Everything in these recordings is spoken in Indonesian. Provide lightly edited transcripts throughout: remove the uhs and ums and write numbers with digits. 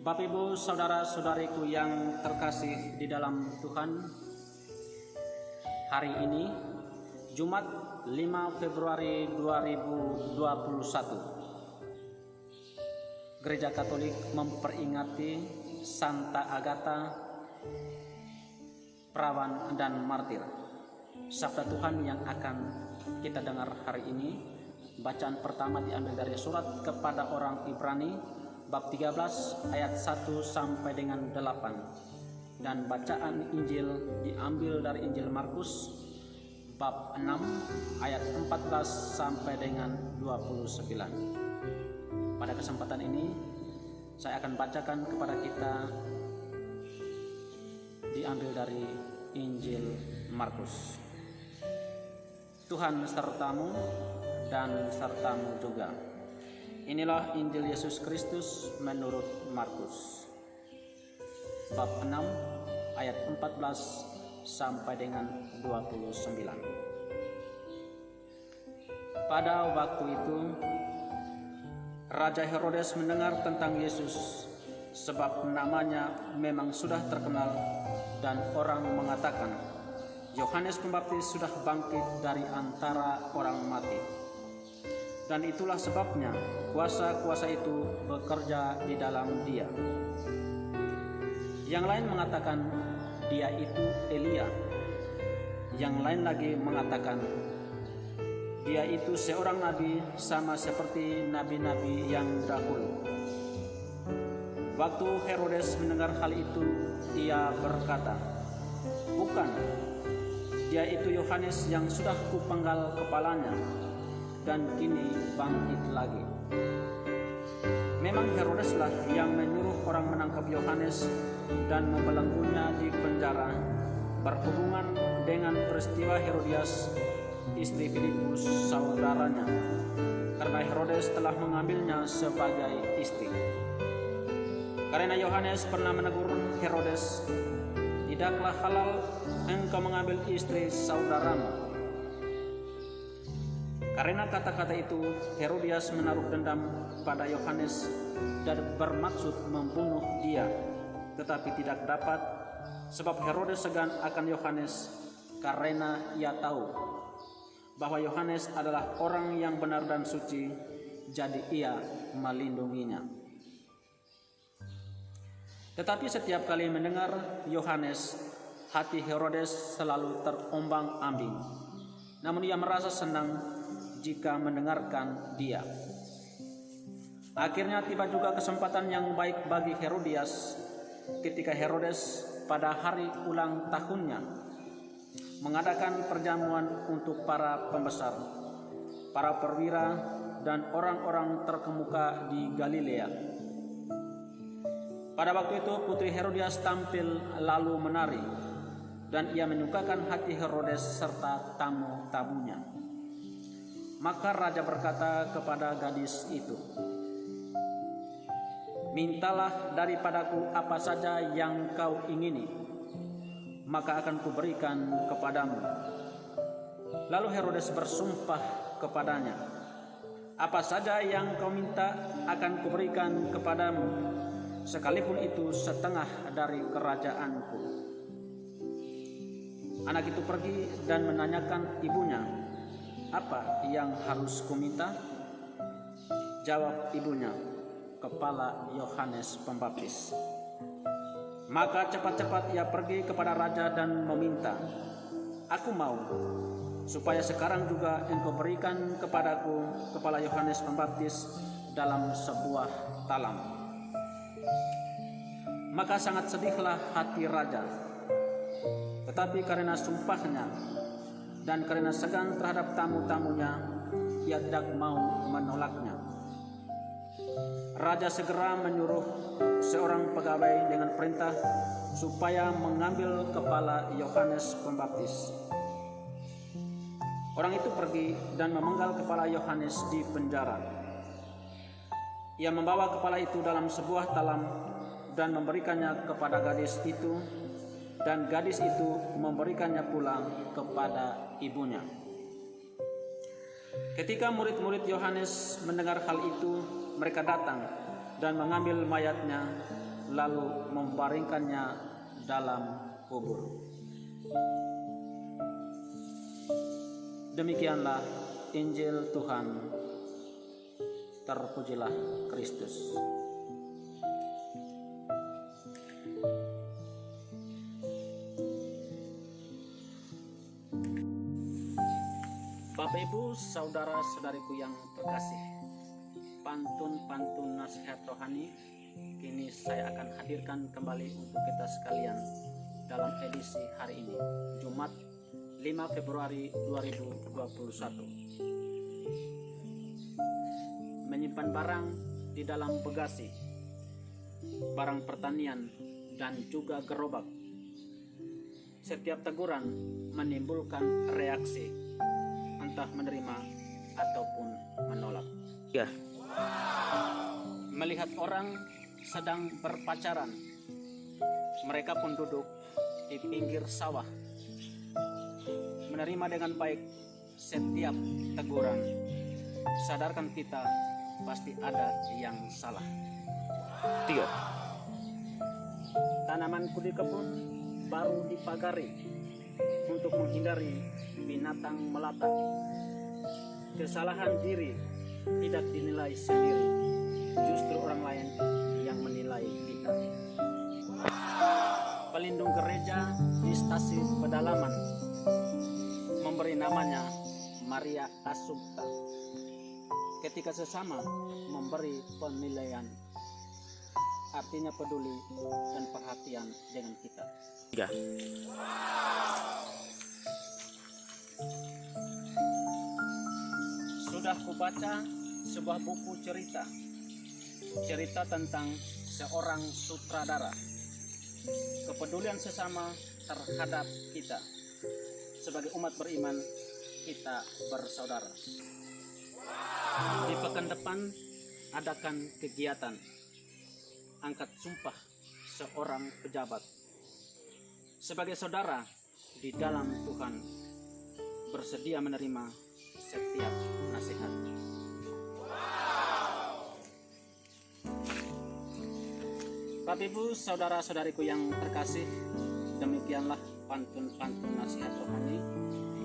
Bapak Ibu saudara-saudariku yang terkasih di dalam Tuhan, hari ini Jumat 5 Februari 2021, Gereja Katolik memperingati Santa Agatha, perawan dan martir. Sabda Tuhan yang akan kita dengar hari ini, bacaan pertama diambil dari surat kepada orang Ibrani bab 13 ayat 1 sampai dengan 8, dan bacaan Injil diambil dari Injil Markus bab 6 ayat 14 sampai dengan 29. Pada kesempatan ini saya akan bacakan kepada kita diambil dari Injil Markus. Tuhan sertamu dan sertamu juga. Inilah Injil Yesus Kristus menurut Markus bab 6 ayat 14 sampai dengan 29. Pada waktu itu Raja Herodes mendengar tentang Yesus, sebab namanya memang sudah terkenal, dan orang mengatakan, Yohanes Pembaptis sudah bangkit dari antara orang mati. Dan itulah sebabnya kuasa-kuasa itu bekerja di dalam dia. Yang lain mengatakan dia itu Elia. Yang lain lagi mengatakan dia itu seorang nabi, sama seperti nabi-nabi yang dahulu. Waktu Herodes mendengar hal itu, ia berkata, bukan, dia itu Yohanes yang sudah kupenggal kepalanya, dan kini bangkit lagi. Memang Herodeslah yang menyuruh orang menangkap Yohanes dan membelenggunya di penjara, berhubungan dengan peristiwa Herodias, istri Filipus saudaranya, karena Herodes telah mengambilnya sebagai istri. Karena Yohanes pernah menegur Herodes, tidaklah halal engkau mengambil istri saudaramu. Karena kata-kata itu, Herodias menaruh dendam pada Yohanes dan bermaksud membunuh dia, tetapi tidak dapat, sebab Herodes segan akan Yohanes karena ia tahu bahwa Yohanes adalah orang yang benar dan suci, jadi ia melindunginya. Tetapi setiap kali mendengar Yohanes, hati Herodes selalu terombang-ambing, namun ia merasa senang jika mendengarkan dia. Akhirnya tiba juga kesempatan yang baik bagi Herodias ketika Herodes pada hari ulang tahunnya mengadakan perjamuan untuk para pembesar, para perwira, dan orang-orang terkemuka di Galilea. Pada waktu itu putri Herodias tampil lalu menari, dan ia menyukakan hati Herodes serta tamu-tamunya. Maka raja berkata kepada gadis itu, mintalah daripadaku apa saja yang kau ingini, maka akan kuberikan kepadamu. Lalu Herodes bersumpah kepadanya, apa saja yang kau minta akan kuberikan kepadamu, sekalipun itu setengah dari kerajaanku. Anak itu pergi dan menanyakan ibunya, apa yang harus kuminta? Jawab ibunya, kepala Yohanes Pembaptis. Maka cepat-cepat ia pergi kepada raja dan meminta, aku mau supaya sekarang juga engkau berikan kepadaku kepala Yohanes Pembaptis dalam sebuah talam. Maka sangat sedihlah hati raja, tetapi karena sumpahnya dan karena segan terhadap tamu-tamunya, ia tidak mau menolaknya. Raja segera menyuruh seorang pegawai dengan perintah supaya mengambil kepala Yohanes Pembaptis. Orang itu pergi dan memenggal kepala Yohanes di penjara. Ia membawa kepala itu dalam sebuah talam dan memberikannya kepada gadis itu, dan gadis itu memberikannya pulang kepada ibunya. Ketika murid-murid Yohanes mendengar hal itu, mereka datang dan mengambil mayatnya lalu membaringkannya dalam kubur. Demikianlah Injil Tuhan. Terpujilah Kristus. Bapak Ibu, saudara-saudariku yang terkasih, pantun-pantun nasihat rohani kini saya akan hadirkan kembali untuk kita sekalian dalam edisi hari ini, Jumat 5 Februari 2021. Menyimpan barang di dalam bagasi, barang pertanian dan juga gerobak. Setiap teguran menimbulkan reaksi, entah menerima ataupun menolak. Ya. Melihat orang sedang berpacaran, mereka pun duduk di pinggir sawah, menerima dengan baik setiap teguran. Sadarkan kita pasti ada yang salah. 3. Tanamanku di kebun baru dipagari untuk menghindari binatang melata. Kesalahan diri tidak dinilai sendiri, justru orang lain yang menilai kita. Pelindung gereja di stasiun pedalaman memberi namanya Maria Assumpta. Ketika sesama memberi penilaian, artinya peduli dan perhatian dengan kita. 3. Sudah kubaca sebuah buku cerita tentang seorang sutradara. Kepedulian sesama terhadap kita. Sebagai umat beriman, kita bersaudara. Di pekan depan adakan kegiatan angkat sumpah seorang pejabat. Sebagai saudara di dalam Tuhan, bersedia menerima setiap nasihat. Bapak Ibu, saudara-saudariku yang terkasih, demikianlah pantun-pantun nasihat rohani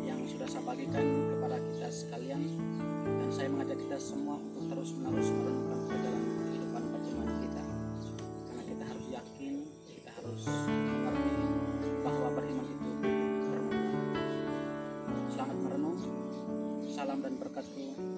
yang sudah saya bagikan kepada kita sekalian, dan saya mengajak kita semua untuk terus-menerus merenungkan perjalanan kehidupan bagaimana kita, karena kita harus yakin, kita harus mengerti bahwa beriman itu bermanfaat. Selamat merenung, salam dan berkat Tuhan.